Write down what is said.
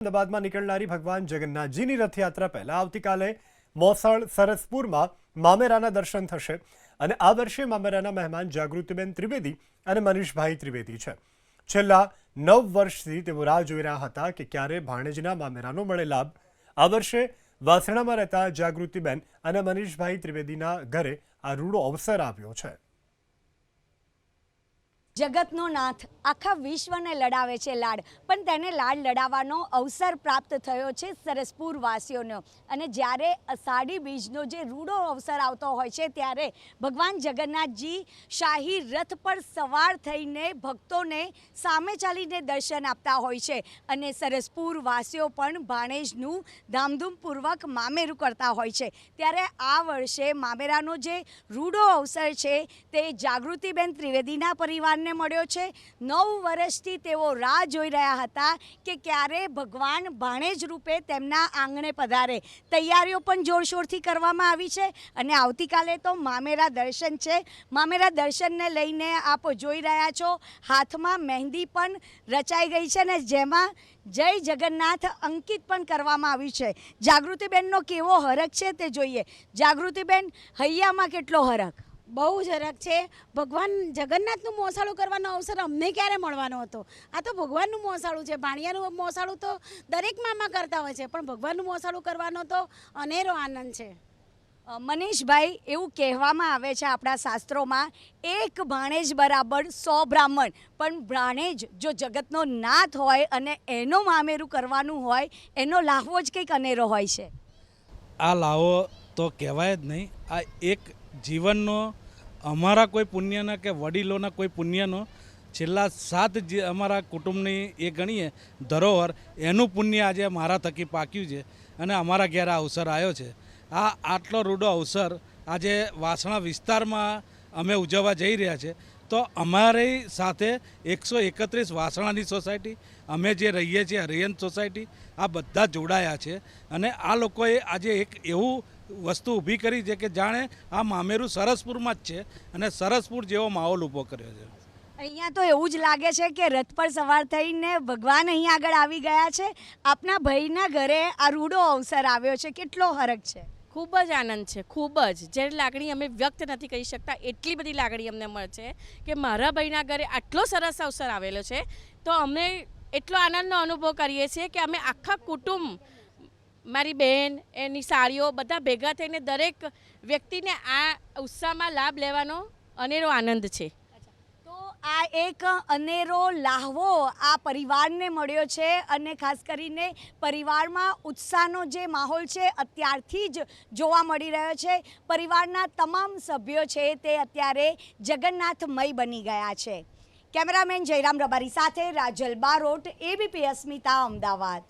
અમદાવાદમાં નીકળનારી ભગવાન જગન્નાથજીની રથયાત્રા પહેલા આવતીકાલે મોસાળ સરસપુરમાં મામેરાના દર્શન થશે અને આ વર્ષે મામેરાના મહેમાન જાગૃતિબેન ત્રિવેદી અને મનીષભાઈ ત્રિવેદી છે। છેલ્લા 9 વર્ષથી તેઓ રાહ જોઈ રહ્યા હતા કે ક્યારે ભાણેજના મામેરાનો મળે લાભ। આ વર્ષે વાસણામાં રહેતા જાગૃતિબેન અને મનીષભાઈ ત્રિવેદીના ઘરે આ રૂડો અવસર આવ્યો છે। જગતનો નાથ આખા વિશ્વને લડાવે છે લાડ, પણ તેને લાડ લડાવવાનો અવસર પ્રાપ્ત થયો છે સરસપુર વાસીઓનો। અને જ્યારે અષાઢી બીજનો જે રૂડો અવસર આવતો હોય છે ત્યારે ભગવાન જગન્નાથજી શાહી રથ પર સવાર થઈને ભક્તોને સામે ચાલીને દર્શન આપતા હોય છે અને સરસપુર વાસીઓ પણ ભાણેજનું ધામધૂમપૂર્વક મામેરું કરતા હોય છે। ત્યારે આ વર્ષે મામેરાનો જે રૂડો અવસર છે તે જાગૃતિબેન ત્રિવેદીના પરિવારને મળ્યો છે। 9 વર્ષથી તેઓ રાહ જોઈ રહ્યા હતા કે ક્યારે ભગવાન ભાણેજ રૂપે તેમના આંગણે પધારે। તૈયારીઓ પણ જોરશોરથી કરવામાં આવી છે અને આવતીકાલે તો મામેરા દર્શન છે। મામેરા દર્શનને લઈને આપ જોઈ રહ્યા છો હાથમાં મહેંદી પણ રચાઈ ગઈ છે ને જેમાં જય જગન્નાથ અંકિત પણ કરવામાં આવ્યું છે। જાગૃતિબેનનો કેવો હરખ છે તે જોઈએ। જાગૃતિબેન, હૈયામાં કેટલો હરખ? બહુ જ હરખ છે। ભગવાન જગન્નાથનું મોસાળું કરવાનો અવસર અમને ક્યારે મળવાનો હતો? આ તો ભગવાનનું મોસાળું છે। ભાણિયાનું મોસાળું તો દરેક મામા કરતા હોય છે, પણ ભગવાનનું મોસાળું કરવાનો તો અનેરો આનંદ છે। મનીષભાઈ, એવું કહેવામાં આવે છે આપણા શાસ્ત્રોમાં, એક ભાણેજ બરાબર 100 બ્રાહ્મણ, પણ ભાણેજ જો જગતનો નાથ હોય અને એનો મામેરું કરવાનું હોય એનો લાહવો જ કંઈક અનેરો હોય છે। આ લાહવો તો કહેવાય જ નહીં। આ એક જીવનનો અમારા કોઈ પુણ્યના કે વડીલોના કોઈ પુણ્યનો છેલ્લા 7 અમારા કુટુંબની એ ગણીએ ધરોહર, એનું પુણ્ય આજે મારા થકી પાક્યું છે અને અમારા ઘેર આ અવસર આવ્યો છે। આ આટલો રૂડો અવસર આજે વાસણા વિસ્તારમાં અમે ઉજવવા જઈ રહ્યા છે। તો અમારી સાથે 131 વાસણાની સોસાયટી, અમે જે રહીએ છીએ હરિયન સોસાયટી, આ બધા જોડાયા છે અને આ લોકોએ આજે એક એવું વસ્તુ ઊભી કરી છે કે જાણે આ મામેરું સરસપુરમાં જ છે અને સરસપુર જેવો માહોલ ઊભો કર્યો છે। અહીંયા તો એવું જ લાગે છે કે રથ પર સવાર થઈને ભગવાન અહીં આગળ આવી ગયા છે। આપના ભાઈના ઘરે આ રૂડો અવસર આવ્યો છે, કેટલો હરખ છે? ખૂબ જ આનંદ છે, ખૂબ જ। જે લાગણી અમે વ્યક્ત નથી કરી શકતા એટલી બધી લાગણી અમને મળે છે કે મારા ભાઈના ઘરે આટલો સરસ અવસર આવેલો છે તો અમે એટલો આનંદનો અનુભવ કરીએ છીએ કે અમે આખા કુટુંબ, મારી બહેન, એની સાળીઓ, બધા ભેગા થઈને દરેક વ્યક્તિને આ ઉત્સાહમાં લાભ લેવાનો અનેરો આનંદ છે। આ એક અનેરો લાહવો આ પરિવારને મળ્યો છે અને ખાસ કરીને પરિવારમાં ઉત્સાહનો જે માહોલ છે અત્યારથી જ જોવા મળી રહ્યો છે। પરિવારના તમામ સભ્યો છે તે અત્યારે જગન્નાથમય બની ગયા છે। કેમેરામેન જયરામ રબારી સાથે રાજલ બારોટ, ABP અસ્મિતા, અમદાવાદ।